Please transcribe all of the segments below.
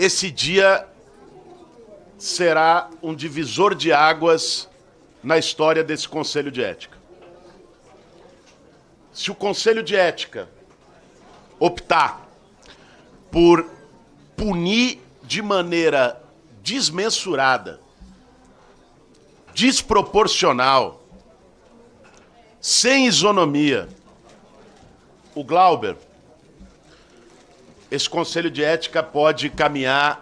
esse dia será um divisor de águas na história desse Conselho de Ética. Se o Conselho de Ética optar por punir de maneira desmensurada, desproporcional, sem isonomia, o Glauber, esse Conselho de Ética pode caminhar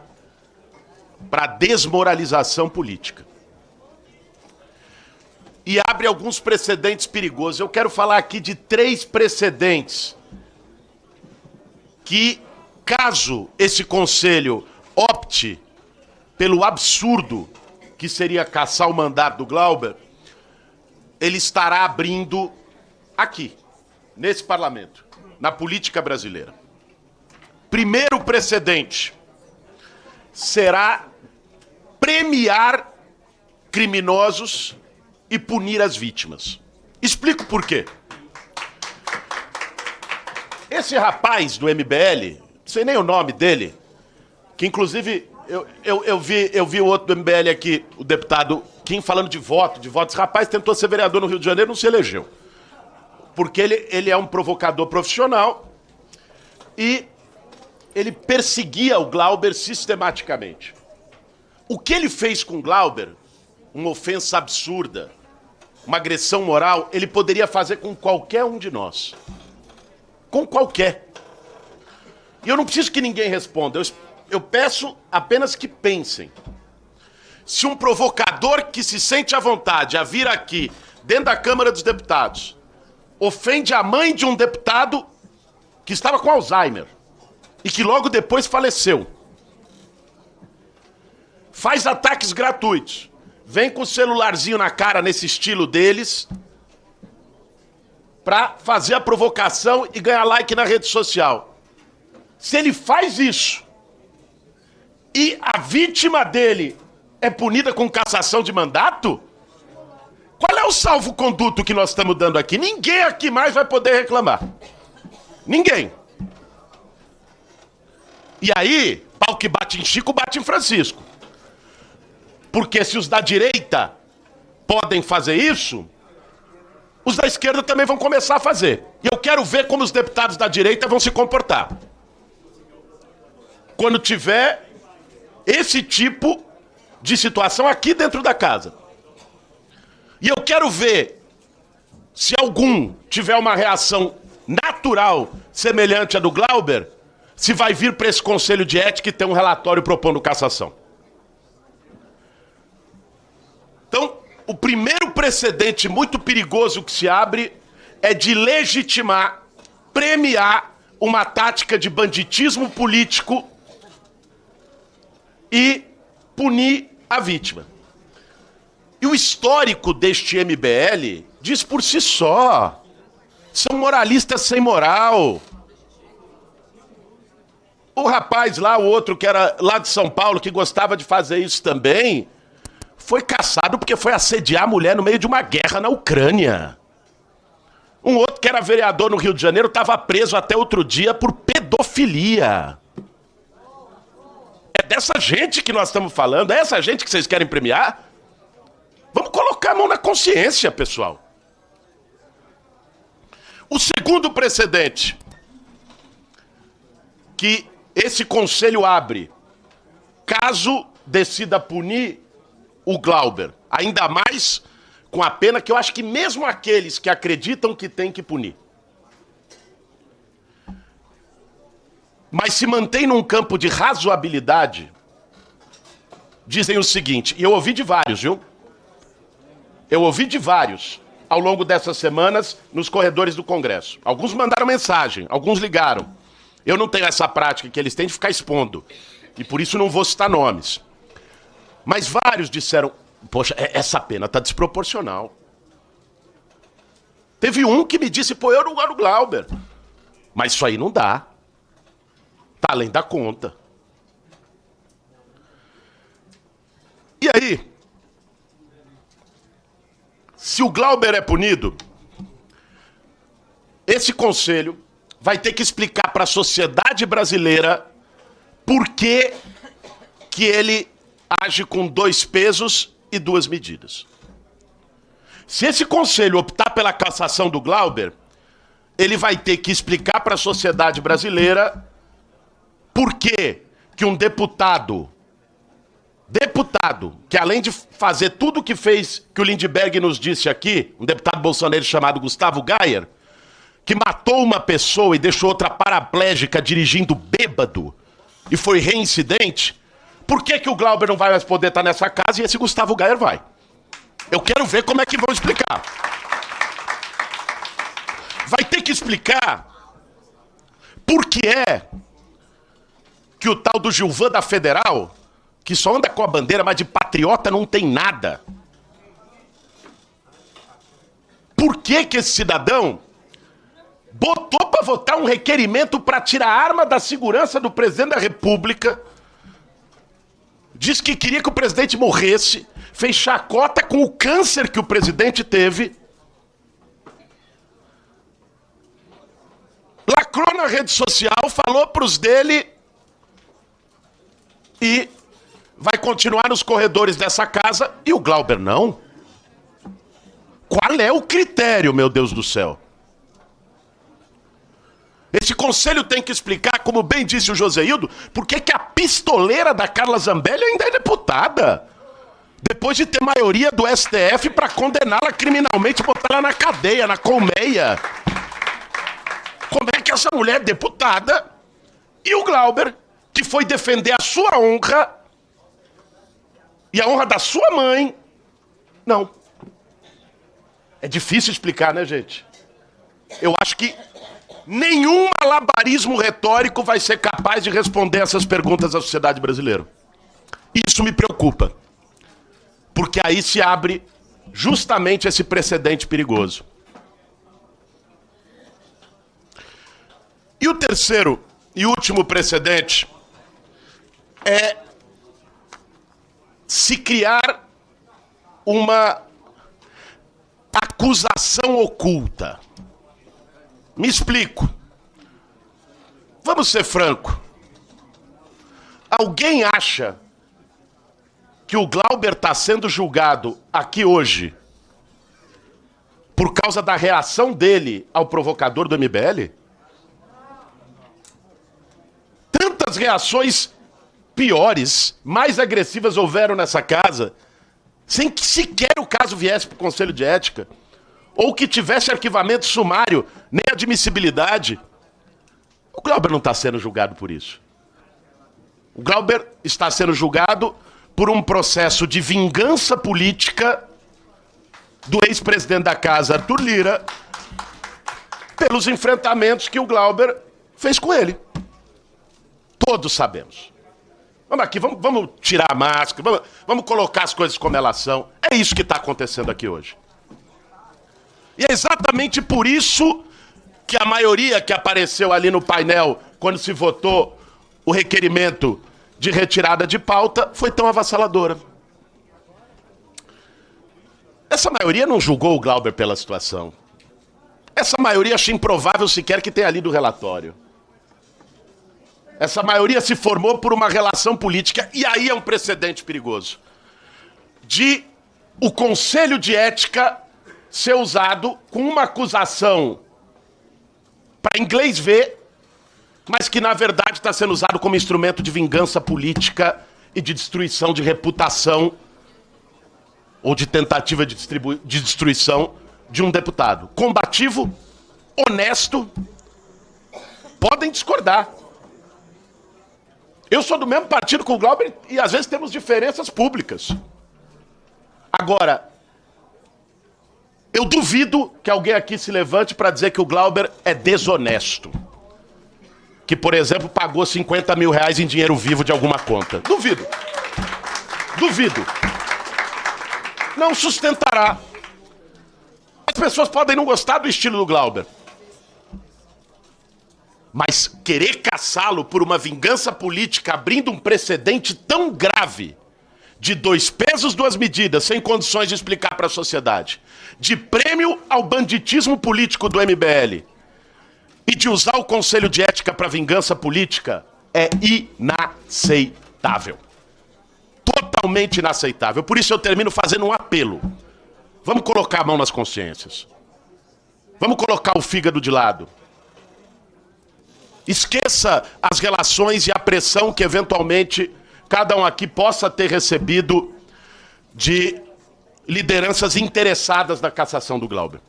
para a desmoralização política. E abre alguns precedentes perigosos. Eu quero falar aqui de 3 precedentes que, caso esse Conselho opte pelo absurdo que seria cassar o mandato do Glauber, ele estará abrindo aqui, nesse parlamento, na política brasileira. Primeiro precedente será premiar criminosos e punir as vítimas. Explico por quê. Esse rapaz do MBL, não sei nem o nome dele, que inclusive eu vi o outro do MBL aqui, o deputado Kim, falando de voto. Esse rapaz tentou ser vereador no Rio de Janeiro, não se elegeu. Porque ele é um provocador profissional e ele perseguia o Glauber sistematicamente. O que ele fez com o Glauber, uma ofensa absurda, uma agressão moral, ele poderia fazer com qualquer um de nós. Com qualquer. E eu não preciso que ninguém responda, eu peço apenas que pensem. Se um provocador que se sente à vontade a vir aqui, dentro da Câmara dos Deputados, ofende a mãe de um deputado que estava com Alzheimer e que logo depois faleceu, faz ataques gratuitos, vem com o celularzinho na cara nesse estilo deles pra fazer a provocação e ganhar like na rede social. Se ele faz isso e a vítima dele é punida com cassação de mandato, qual é o salvo-conduto que nós estamos dando aqui? Ninguém aqui mais vai poder reclamar. Ninguém. E aí, pau que bate em Chico, bate em Francisco. Porque se os da direita podem fazer isso, os da esquerda também vão começar a fazer. E eu quero ver como os deputados da direita vão se comportar quando tiver esse tipo de situação aqui dentro da casa. E eu quero ver se algum tiver uma reação natural semelhante à do Glauber, se vai vir para esse Conselho de Ética e ter um relatório propondo cassação. Então, o primeiro precedente muito perigoso que se abre é de legitimar, premiar uma tática de banditismo político e punir a vítima. E o histórico deste MBL diz por si só. São moralistas sem moral. O rapaz lá, o outro que era lá de São Paulo, que gostava de fazer isso também, foi caçado porque foi assediar a mulher no meio de uma guerra na Ucrânia. Um outro que era vereador no Rio de Janeiro estava preso até outro dia por pedofilia. É dessa gente que nós estamos falando? É essa gente que vocês querem premiar? Vamos colocar a mão na consciência, pessoal. O segundo precedente que esse conselho abre, caso decida punir o Glauber, ainda mais com a pena que eu acho que mesmo aqueles que acreditam que tem que punir, mas se mantém num campo de razoabilidade, dizem o seguinte, e eu ouvi de vários, viu? Eu ouvi de vários ao longo dessas semanas nos corredores do Congresso. Alguns mandaram mensagem, alguns ligaram. Eu não tenho essa prática que eles têm de ficar expondo, e por isso não vou citar nomes. Mas vários disseram, poxa, essa pena tá desproporcional. Teve um que me disse, pô, eu não gosto do Glauber. Mas isso aí não dá. Tá além da conta. E aí, se o Glauber é punido, esse conselho vai ter que explicar para a sociedade brasileira por que que ele age com 2 pesos e 2 medidas. Se esse conselho optar pela cassação do Glauber, ele vai ter que explicar para a sociedade brasileira por que um deputado que além de fazer tudo o que fez, que o Lindbergh nos disse aqui, um deputado bolsonaro chamado Gustavo Gayer, que matou uma pessoa e deixou outra paraplégica dirigindo bêbado e foi reincidente, por que o Glauber não vai mais poder estar nessa casa e esse Gustavo Gayer vai? Eu quero ver como é que vão explicar. Vai ter que explicar por que é que o tal do Gilvan da Federal, que só anda com a bandeira, mas de patriota não tem nada. Por que esse cidadão botou para votar um requerimento para tirar a arma da segurança do presidente da República, disse que queria que o presidente morresse, fez chacota com o câncer que o presidente teve, lacrou na rede social, falou pros dele e vai continuar nos corredores dessa casa e o Glauber não? Qual é o critério, meu Deus do céu? Esse conselho tem que explicar, como bem disse o Joséildo, por que a pistoleira da Carla Zambelli ainda é deputada. Depois de ter maioria do STF para condená-la criminalmente e botar ela na cadeia, na colmeia. Como é que essa mulher é deputada e o Glauber, que foi defender a sua honra e a honra da sua mãe, não. É difícil explicar, né, gente? Eu acho que nenhum malabarismo retórico vai ser capaz de responder essas perguntas à sociedade brasileira. Isso me preocupa. Porque aí se abre justamente esse precedente perigoso. E o terceiro e último precedente é se criar uma acusação oculta. Me explico. Vamos ser franco. Alguém acha que o Glauber está sendo julgado aqui hoje por causa da reação dele ao provocador do MBL? Tantas reações piores, mais agressivas houveram nessa casa, sem que sequer o caso viesse para o Conselho de Ética, ou que tivesse arquivamento sumário, nem admissibilidade. O Glauber não está sendo julgado por isso. O Glauber está sendo julgado por um processo de vingança política do ex-presidente da casa, Arthur Lira, pelos enfrentamentos que o Glauber fez com ele. Todos sabemos. Vamos aqui, vamos tirar a máscara, vamos colocar as coisas como elas são. É isso que está acontecendo aqui hoje. E é exatamente por isso que a maioria que apareceu ali no painel, quando se votou o requerimento de retirada de pauta, foi tão avassaladora. Essa maioria não julgou o Glauber pela situação. Essa maioria acha improvável sequer que tenha lido o relatório. Essa maioria se formou por uma relação política, e aí é um precedente perigoso, de o Conselho de Ética ser usado com uma acusação para inglês ver, mas que na verdade está sendo usado como instrumento de vingança política e de destruição de reputação ou de tentativa de destruição de um deputado. Combativo, honesto, podem discordar. Eu sou do mesmo partido com o Glauber e às vezes temos diferenças públicas. Agora, eu duvido que alguém aqui se levante para dizer que o Glauber é desonesto. Que, por exemplo, pagou 50 mil reais em dinheiro vivo de alguma conta. Duvido. Duvido. Não sustentará. As pessoas podem não gostar do estilo do Glauber. Mas querer caçá-lo por uma vingança política, abrindo um precedente tão grave, de 2 pesos, 2 medidas, sem condições de explicar para a sociedade, de prêmio ao banditismo político do MBL, e de usar o Conselho de Ética para vingança política, é inaceitável. totalmente inaceitável. Por isso eu termino fazendo um apelo. Vamos colocar a mão nas consciências. Vamos colocar o fígado de lado. Esqueça as relações e a pressão que eventualmente cada um aqui possa ter recebido de lideranças interessadas na cassação do Glauber.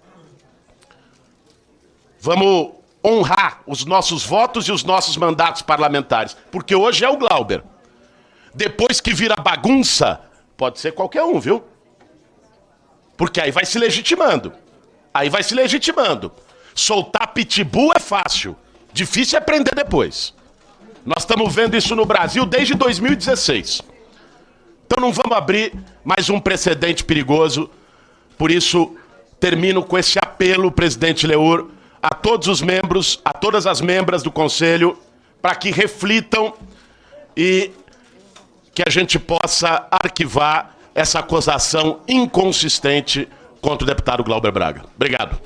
Vamos honrar os nossos votos e os nossos mandatos parlamentares, porque hoje é o Glauber. Depois que vira bagunça, pode ser qualquer um, viu? Porque aí vai se legitimando. Aí vai se legitimando. Soltar pitbull é fácil. Difícil é prender depois. Nós estamos vendo isso no Brasil desde 2016. Então não vamos abrir mais um precedente perigoso. Por isso, termino com esse apelo, presidente Leur, a todos os membros, a todas as membras do Conselho, para que reflitam e que a gente possa arquivar essa acusação inconsistente contra o deputado Glauber Braga. Obrigado.